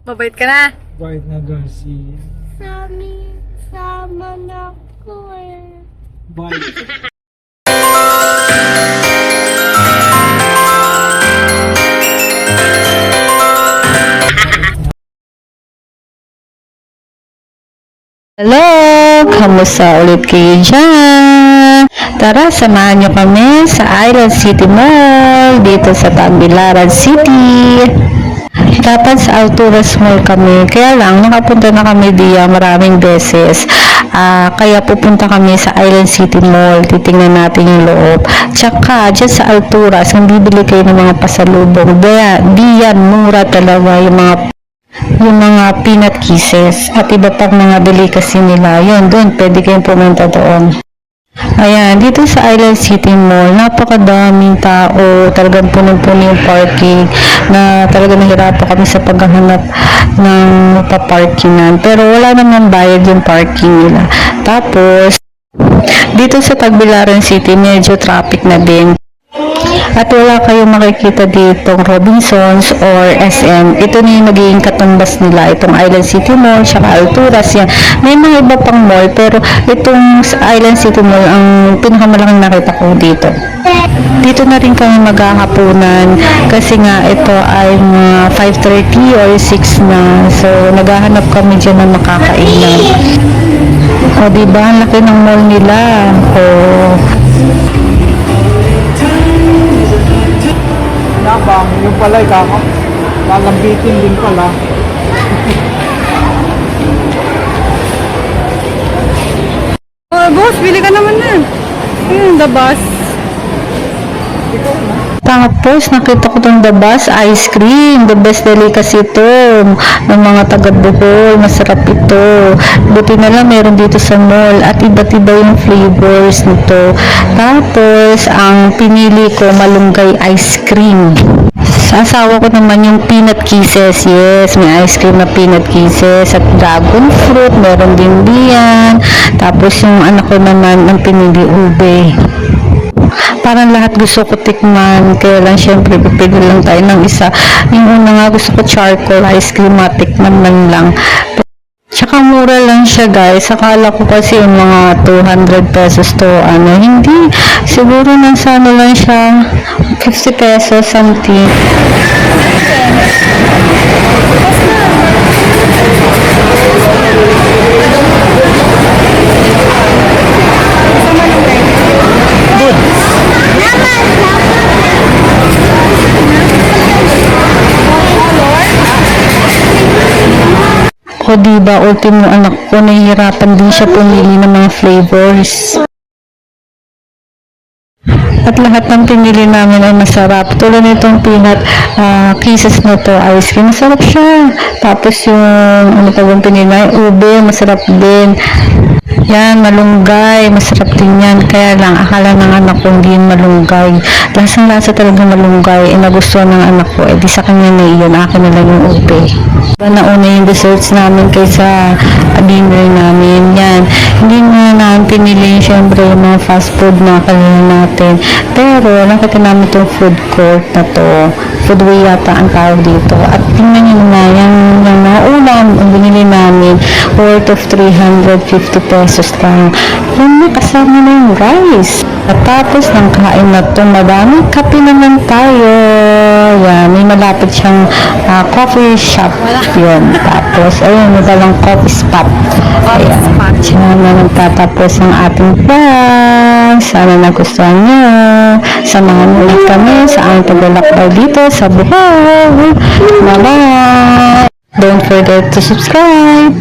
Mabait ka na. Bait na Garcia. Sama na ko eh. Bait. Hello! Kamusta ulit kayo dyan? Tara, samahan nyo kami sa Island City Mall dito sa Tagbilaran City. Dapat sa Alturas Mall kami, kaya lang nakapunta na kami diya maraming beses. Kaya pupunta kami sa Island City Mall, titingnan natin yung loob. Tsaka dyan sa Alturas, kung bibili kayo ng mga pasalubong, diyan mura talaga yung mga peanut kisses at iba pang mga delicacy nila. Yun, doon, pwede kayong pumunta doon. Ayan, dito sa Island City Mall, napakadaming tao, talagang punong-puno yung parking, na talagang nahirapan kami sa paghahanap ng paparkingan. Pero wala naman bayad yung parking nila. Tapos, dito sa Tagbilaran City, medyo traffic na din. At wala kayong makikita ditong Robinsons or SM. Ito na yung magiging katumbas nila. Itong Island City Mall, saka Alturas. Yan. May mga iba pang mall, pero itong Island City Mall ang pinakamalaking nakita ko dito. Dito na rin kami maghahapunan kasi nga ito ay mga 5:30 or 6 na. So, naghahanap kami dyan ng makakainan. O, diba? Ang laki ng mall nila. O, Nabang, yung pala, lalambitin din pala. Oh, boss, bili ka naman na. Ayun, the bus. tapos, nakita ko itong The Bus Ice Cream. The best delicacy ito ng mga taga Bohol. Masarap ito. Buti na lang meron dito sa mall at iba't iba yung flavors nito. Tapos, ang pinili ko, malunggay ice cream. Sa asawa ko naman yung peanut kisses. Yes, may ice cream na peanut kisses at dragon fruit. Meron din diyan. Tapos, yung anak ko naman ang pinili ube. Parang lahat gusto ko tikman, kaya lang syempre pipili lang tayo ng isa. Yung una nga gusto ko charcoal ice cream, matikman man lang. Tsaka mura lang siya guys. Akala ko kasi yung mga 200 pesos to hindi. Siguro nasa lang siya 50 pesos something. O diba, ultimo anak ko, nahihirapan din siya pumili ng mga flavors. At lahat ng pinili namin ay masarap. Tulad nitong peanut kisses na to, ice cream, masarap siya. Tapos yung pinili, ube, masarap din. Yan, malunggay, masarap din yan. Kaya lang, akala ng anak ko hindi yun malunggay. Lasang-lasa talaga malunggay. Nagustuhan ng anak ko. Di sa kanya na iyon, akin na lang yung ube. Nauna yung desserts namin kaysa dinner namin. Yan, hindi na namin pinili syempre yung mga fast food na kanina natin. Pero, nakita namin itong food court na to. Foodway yata ang tawag dito. At tingnan nyo na, yung mga ulam ang binili namin, worth of 350 pesos lang. Yan na, kasama na yung rice. At tapos ng kain na to, madami kape naman tayo. Yan, may malapit siyang coffee shop. Yun. Tapos, ayun, may dalang coffee spot. Ayan. Diyan na nagtatapos ang ating vlog. Sana nagustuhan nyo. Samahan ulit kami sa aming paglalakbay dito sa Bohol. Bye-bye! Don't forget to subscribe!